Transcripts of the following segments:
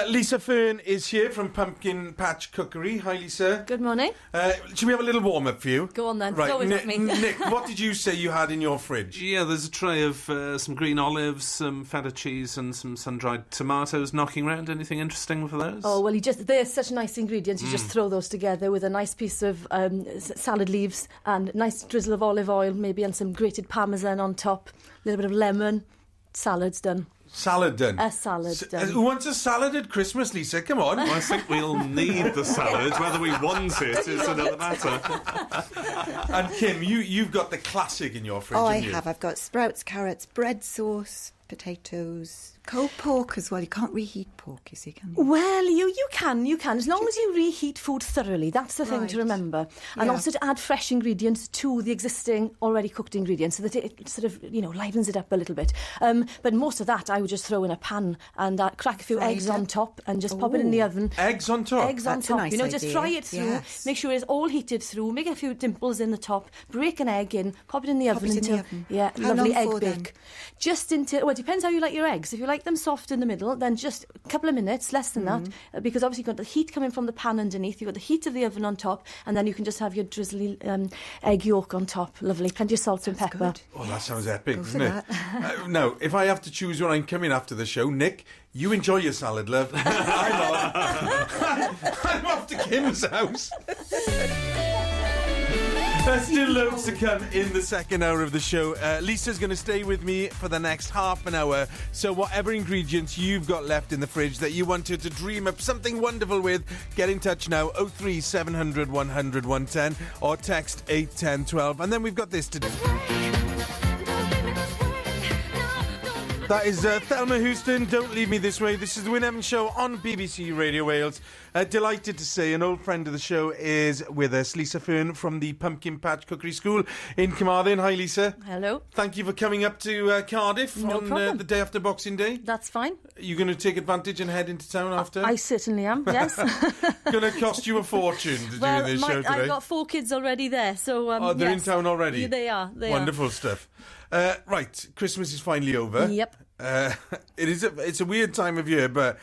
Lisa Fearn is here from Pumpkin Patch Cookery. Hi, Lisa. Good morning. Should we have a little warm-up for you? Go on then. Right, Go with me. Nick, what did you say you had in your fridge? Yeah, there's a tray of some green olives, some feta cheese and some sun-dried tomatoes knocking around. Anything interesting for those? Oh, well, they're such nice ingredients. You just throw those together with a nice piece of salad leaves and a nice drizzle of olive oil, maybe, and some grated parmesan on top, a little bit of lemon. Salad's done. Salad done. A salad done. Who wants a salad at Christmas, Lisa? Come on. Well, I think we'll need the salad. Whether we want it is another matter. And Kim, you've got the classic in your fridge, Oh, I haven't you? have. I've got sprouts, carrots, bread sauce, potatoes, cold pork as well. You can't reheat pork, you see, can you? Well, you can, as long as you reheat food thoroughly. That's the thing to remember. And Yeah. also to add fresh ingredients to the existing, already cooked ingredients so that it sort of, livens it up a little bit. But most of that I would just throw in a pan and crack a few Fry eggs it on up. top and just pop it in the oven. Eggs on top? Eggs on That's a top, nice just idea. fry it through, Yes. make sure it's all heated through, make a few dimples in the top, break an egg in, pop it in the Pop oven it in the until, oven. yeah, How lovely long egg for then? bake. Just into, well, it depends how you like your eggs. If you like them soft in the middle, then just a couple of minutes, less than that, because obviously you've got the heat coming from the pan underneath, you've got the heat of the oven on top, and then you can just have your drizzly egg yolk on top. Lovely. Plenty of salt and pepper. Good. Oh, that sounds epic, Go doesn't for it? Now, if I have to choose when I'm coming after the show, Nick, you enjoy your salad, love. I'm off to Kim's house. There's still loads to come in the second hour of the show. Lisa's going to stay with me for the next half an hour. So whatever ingredients you've got left in the fridge that you wanted to dream up something wonderful with, get in touch now. 03 700 100 110 or text 81012. And then we've got this to do. That is Thelma Houston, Don't Leave Me This Way. This is the Wynne Evans Show on BBC Radio Wales. Delighted to say an old friend of the show is with us, Lisa Fearn from the Pumpkin Patch Cookery School in Carmarthen. Hi, Lisa. Hello. Thank you for coming up to Cardiff No on problem. the day after Boxing Day. That's fine. Are you going to take advantage and head into town after? I certainly am, yes. Going to cost you a fortune to do this show today. I've got 4 kids already there, so Oh, they're yes. in town already? Yeah, they are. Wonderful stuff. Right, Christmas is finally over. Yep. It's a weird time of year, but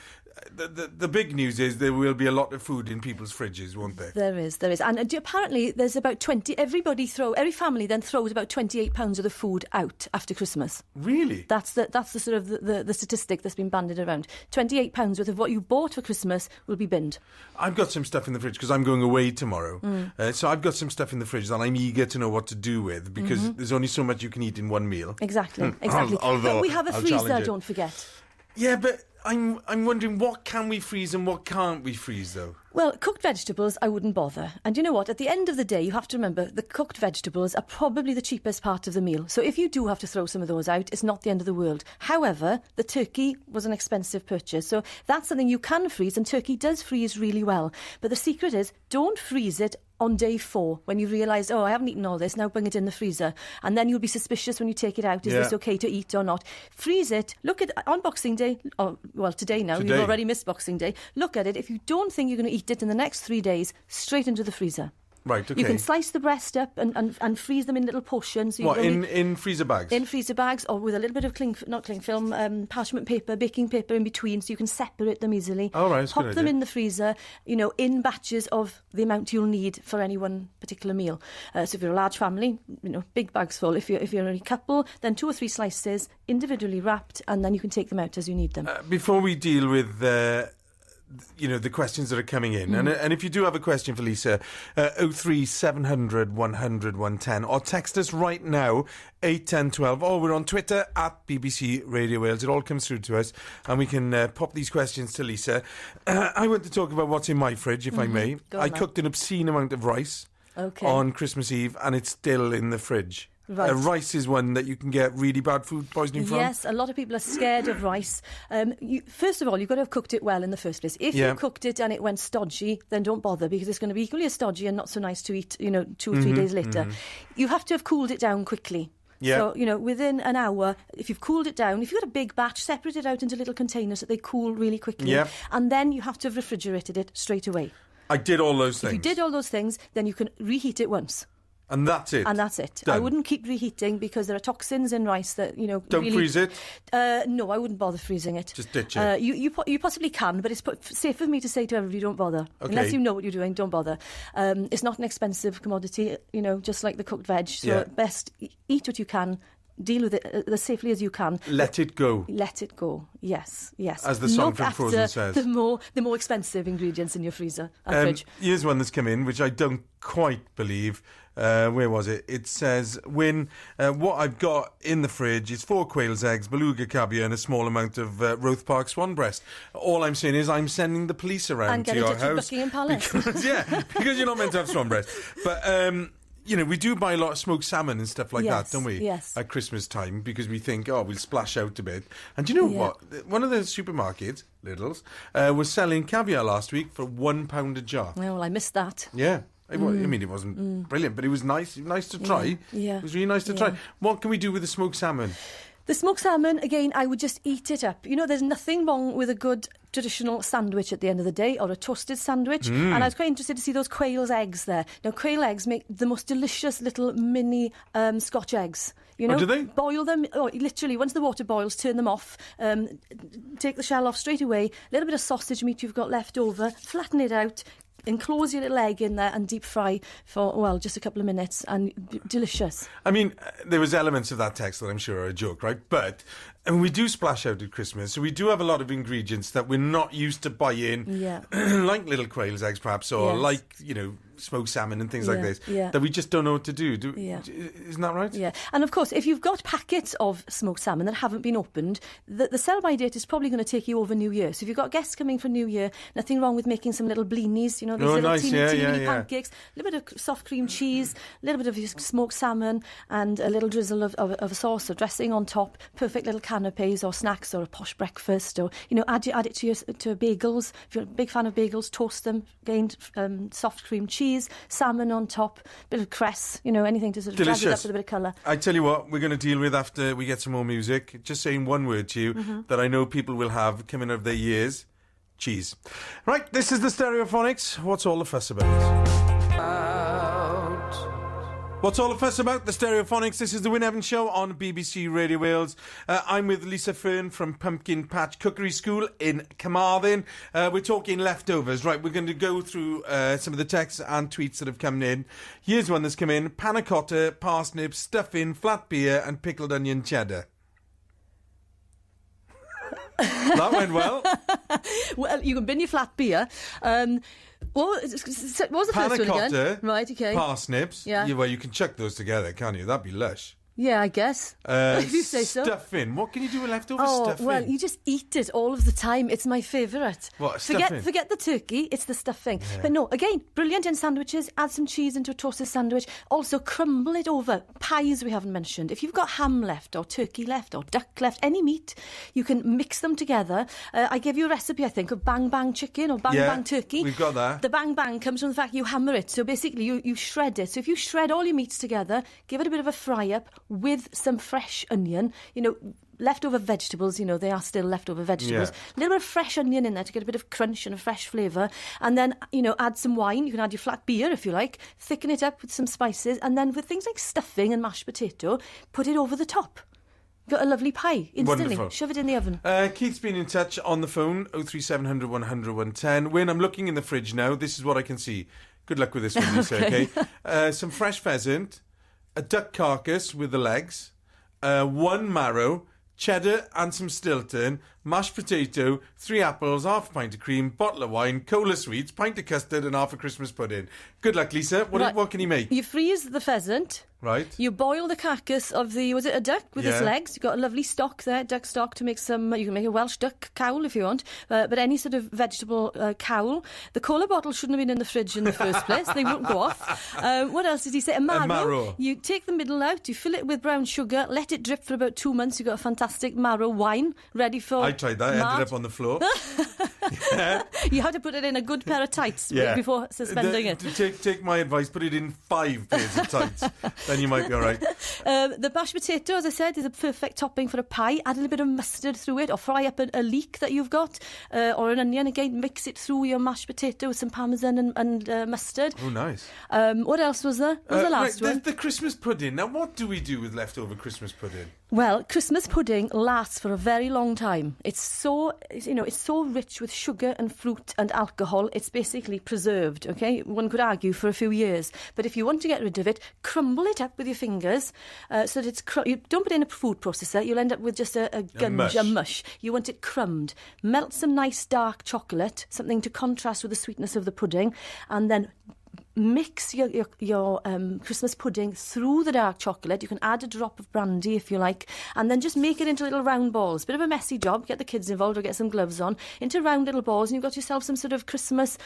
the big news is there will be a lot of food in people's fridges, won't there? There is. And apparently there's about 20, every family then throws about £28 of the food out after Christmas. Really? That's the sort of the statistic that's been bandied around. £28 worth of what you bought for Christmas will be binned. I've got some stuff in the fridge because I'm going away tomorrow. So I've got some stuff in the fridge that I'm eager to know what to do with because there's only so much you can eat in one meal. Exactly. Although but we have a I'll freezer, challenge it. don't forget. Yeah, but I'm wondering what can we freeze and what can't we freeze though? Well, cooked vegetables, I wouldn't bother. And you know what? At the end of the day, you have to remember the cooked vegetables are probably the cheapest part of the meal. So if you do have to throw some of those out, it's not the end of the world. However, the turkey was an expensive purchase. So that's something you can freeze, and turkey does freeze really well. But the secret is, don't freeze it on day 4 when you realise, I haven't eaten all this, now bring it in the freezer. And then you'll be suspicious when you take it out. Is this okay to eat or not? Freeze it. Look at on Boxing Day. Today now. Today. You've already missed Boxing Day. Look at it. If you don't think you're going to eat it in the next 3 days, straight into the freezer. Right, okay. You can slice the breast up and freeze them in little portions. What, in freezer bags? In freezer bags, or with a little bit of cling film, parchment paper, baking paper in between, so you can separate them easily. Oh, right, that's a Pop good them idea. in the freezer, in batches of the amount you'll need for any one particular meal. So if you're a large family, big bags full. If you're only a couple, then 2 or 3 slices, individually wrapped, and then you can take them out as you need them. Before we deal with the questions that are coming in, and if you do have a question for Lisa, 03 700 100 110, or text us right now 81012, or we're on Twitter at BBC Radio Wales. It all comes through to us and we can pop these questions to Lisa. I want to talk about what's in my fridge, if I may. Go on, I then. cooked an obscene amount of rice on Christmas Eve and it's still in the fridge. Right. Rice is one that you can get really bad food poisoning from. Yes, a lot of people are scared of rice. First of all, you've got to have cooked it well in the first place. If you cooked it and it went stodgy, then don't bother, because it's going to be equally as stodgy and not so nice to eat, 2 or 3 days later. You have to have cooled it down quickly. Yeah. So, within an hour, if you've cooled it down, if you've got a big batch, separate it out into little containers so they cool really quickly. Yeah. And then you have to have refrigerated it straight away. I did all those things. If you did all those things, then you can reheat it once. And that's it. And that's it. Done. I wouldn't keep reheating because there are toxins in rice that, Don't really, freeze it? No, I wouldn't bother freezing it. Just ditch it. You possibly can, but it's safe for me to say to everybody, don't bother. Okay. Unless you know what you're doing, don't bother. It's not an expensive commodity, just like the cooked veg. So best eat what you can. Deal with it as safely as you can. Let it go. Let it go. Yes. As the song Look from Frozen after says. the more expensive ingredients in your freezer and fridge. Here's one that's come in, which I don't quite believe. Where was it? It says, Wynne, what I've got in the fridge is 4 quail's eggs, beluga caviar and a small amount of Roath Park swan breast. All I'm saying is I'm sending the police around And to get your it to house. Buckingham Palace. Because you're not meant to have swan breast. But... we do buy a lot of smoked salmon and stuff like that, don't we? Yes. At Christmas time, because we think, we'll splash out a bit. And do you know what? One of the supermarkets, Lidl's, was selling caviar last week for £1 a jar. Well, I missed that. Yeah. I mean, it wasn't brilliant, but it was nice to try. Yeah. It was really nice to try. What can we do with the smoked salmon? The smoked salmon, again, I would just eat it up. There's nothing wrong with a good traditional sandwich at the end of the day, or a toasted sandwich. And I was quite interested to see those quail's eggs there. Now, quail eggs make the most delicious little mini Scotch eggs. Do they? Boil them, literally, once the water boils, turn them off, take the shell off straight away, a little bit of sausage meat you've got left over, flatten it out, enclose your little egg in there and deep fry for, just a couple of minutes, and delicious. I mean, there was elements of that text that I'm sure are a joke, right? But we do splash out at Christmas, so we do have a lot of ingredients that we're not used to buying, like little quail's eggs perhaps, or like, smoked salmon and things like this, that we just don't know what to do. Isn't that right? Yeah. And of course, if you've got packets of smoked salmon that haven't been opened, the sell-by date is probably going to take you over New Year. So if you've got guests coming for New Year, nothing wrong with making some little blinis, these little teeny pancakes, a little bit of soft cream cheese, a little bit of smoked salmon, and a little drizzle of a sauce or dressing on top. Perfect little canapes or snacks or a posh breakfast, or add it to bagels. If you're a big fan of bagels, toast them. Again, soft cream cheese, salmon on top, bit of cress, anything to sort of jazz it up with a bit of colour. I tell you what, we're going to deal with after we get some more music. Just saying one word to you that I know people will have coming of their years: cheese. Right, this is the Stereophonics. What's all the fuss about? What's all the fuss about? The Stereophonics. This is the Wynne Evans Show on BBC Radio Wales. I'm with Lisa Fearn from Pumpkin Patch Cookery School in Carmarthen. We're talking leftovers. Right, we're going to go through some of the texts and tweets that have come in. Here's one that's come in: panna cotta, parsnips, stuffing, flat beer and pickled onion cheddar. That went well. Well, you can bin your flat beer. What was the first one again? Panna cotta, right, okay. parsnips. Yeah. Well, you can chuck those together, can't you? That'd be lush. Yeah, I guess. If you say so. Stuffing. What can you do with leftover stuffing? Well, you just eat it all of the time. It's my favourite. What, stuffing? Forget the turkey, it's the stuffing. Yeah. But no, again, brilliant in sandwiches. Add some cheese into a toasted sandwich. Also, crumble it over. Pies we haven't mentioned. If you've got ham left, or turkey left, or duck left, any meat, you can mix them together. I gave you a recipe, I think, of bang bang chicken or bang bang turkey. We've got that. The bang bang comes from the fact you hammer it. So basically, you shred it. So if you shred all your meats together, give it a bit of a fry up with some fresh onion, leftover vegetables, they are still leftover vegetables. A little bit of fresh onion in there to get a bit of crunch and a fresh flavour. And then, add some wine. You can add your flat beer if you like. Thicken it up with some spices. And then with things like stuffing and mashed potato, put it over the top. Got a lovely pie instantly. Wonderful. Shove it in the oven. Keith's been in touch on the phone, 03700 100 110. Wynne, I'm looking in the fridge now. This is what I can see. Good luck with this one, Lisa, okay? Some fresh pheasant, a duck carcass with the legs, one marrow, cheddar and some Stilton, mashed potato, 3 apples, half a pint of cream, bottle of wine, cola sweets, pint of custard and half a Christmas pudding. Good luck, Lisa. What can you make? You freeze the pheasant. Right. You boil the carcass of was it a duck with its legs? You've got a lovely stock there, duck stock, to make some, you can make a Welsh duck cowl if you want, but any sort of vegetable cowl. The cola bottle shouldn't have been in the fridge in the first place. They won't go off. What else did he say? A marrow. You take the middle out, you fill it with brown sugar, let it drip for about 2 months. You've got a fantastic marrow wine ready for... I tried that, ended up on the floor. You have to put it in a good pair of tights before suspending it. Take my advice, put it in 5 pairs of tights. Then you might be all right. The mashed potato, as I said, is a perfect topping for a pie. Add a little bit of mustard through it, or fry up a leek that you've got, or an onion. Again, mix it through your mashed potato with some parmesan and mustard. Oh, nice. What else was there? What was the last one? The Christmas pudding. Now, what do we do with leftover Christmas pudding? Well, Christmas pudding lasts for a very long time. It's so rich with sugar and fruit and alcohol. It's basically preserved, okay? One could argue for a few years. But if you want to get rid of it, crumble it up with your fingers so that you don't put it in a food processor. You'll end up with just a mush. You want it crumbed. Melt some nice dark chocolate, something to contrast with the sweetness of the pudding, and then mix your Christmas pudding through the dark chocolate. You can add a drop of brandy if you like, and then just make it into little round balls. Bit of a messy job. Get the kids involved or get some gloves on. Into round little balls, and you've got yourself some sort of Christmas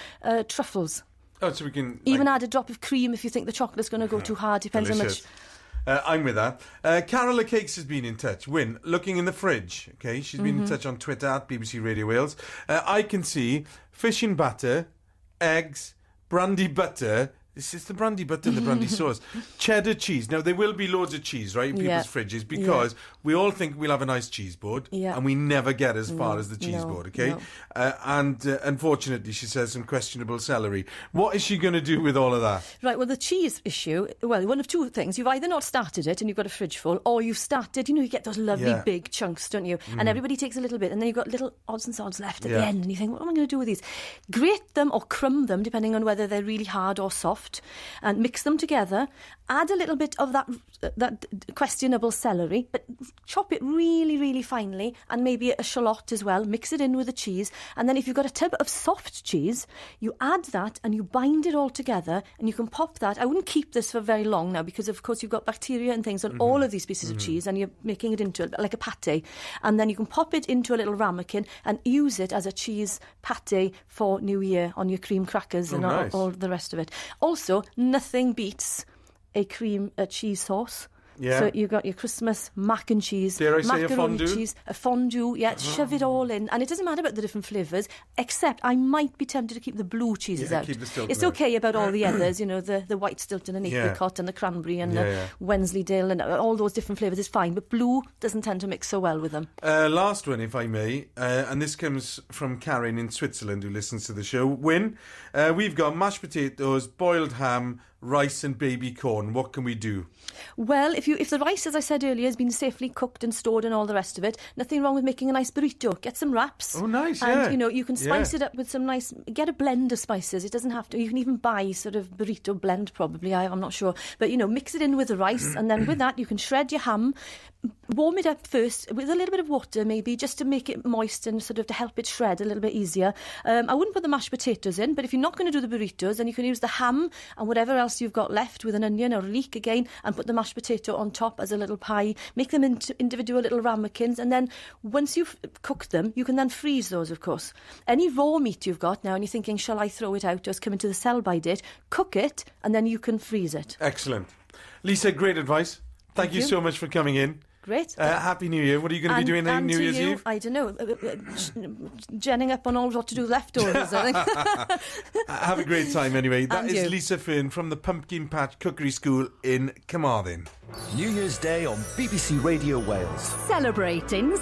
truffles. Oh, so we can even add a drop of cream if you think the chocolate's going to go too hard. Depends delicious. how much. I'm with that. Carol Cakes has been in touch. Wynne, looking in the fridge. Okay, she's been in touch on Twitter at BBC Radio Wales. I can see fish in batter, eggs, brandy butter. This is the brandy butter, the brandy sauce. Cheddar cheese. Now, there will be loads of cheese, right, in people's fridges, because we all think we'll have a nice cheese board, and we never get as far as the cheese board, okay? And unfortunately, she says some questionable celery. What is she going to do with all of that? Right, well, the cheese issue, one of two things. You've either not started it and you've got a fridge full, or you've started, you get those lovely big chunks, don't you? And everybody takes a little bit, and then you've got little odds and sods left at the end, and you think, what am I going to do with these? Grate them or crumb them, depending on whether they're really hard or soft, and mix them together. Add a little bit of that questionable celery, but chop it really, really finely, and maybe a shallot as well. Mix it in with the cheese, and then if you've got a tub of soft cheese, you add that and you bind it all together, and you can pop that. I wouldn't keep this for very long now, because of course you've got bacteria and things on all of these pieces of cheese, and you're making it into like a pate, and then you can pop it into a little ramekin and use it as a cheese pate for New Year on your cream crackers and all the rest of it. Also, nothing beats a cheese sauce. Yeah. So you've got your Christmas mac and cheese. Dare I say a fondue? Cheese, a fondue, shove it all in. And it doesn't matter about the different flavours, except I might be tempted to keep the blue cheeses out. Keep the Stilton it's okay about all the others, the white Stilton and apricot and the cranberry and the Wensleydale and all those different flavours is fine, but blue doesn't tend to mix so well with them. Last one, if I may, and this comes from Karen in Switzerland, who listens to the show. Wynne, we've got mashed potatoes, boiled ham, rice and baby corn. What can we do? Well, if the rice, as I said earlier, has been safely cooked and stored and all the rest of it, nothing wrong with making a nice burrito. Get some wraps. Oh, nice, and, you can spice it up with some nice... Get a blend of spices. It doesn't have to... You can even buy sort of burrito blend, probably. I'm not sure. But, mix it in with the rice, and then with that, you can shred your ham, warm it up first with a little bit of water, maybe, just to make it moist and sort of to help it shred a little bit easier. I wouldn't put the mashed potatoes in, but if you're not going to do the burritos, then you can use the ham and whatever else you've got left with an onion or a leek again, and put the mashed potato on top as a little pie. Make them into individual little ramekins, and then once you've cooked them, you can then freeze those, of course. Any raw meat you've got now and you're thinking, shall I throw it out or it's coming to the sell-by date, cook it and then you can freeze it. Excellent. Lisa, great advice. Thank you so much for coming in. Great. Happy New Year. What are you going to be doing on New Year's Eve? I don't know. Genning up on all what to do with leftovers, I think. Have a great time anyway. That And is you. Lisa Fearn from the Pumpkin Patch Cookery School in Carmarthen. New Year's Day on BBC Radio Wales. Celebrating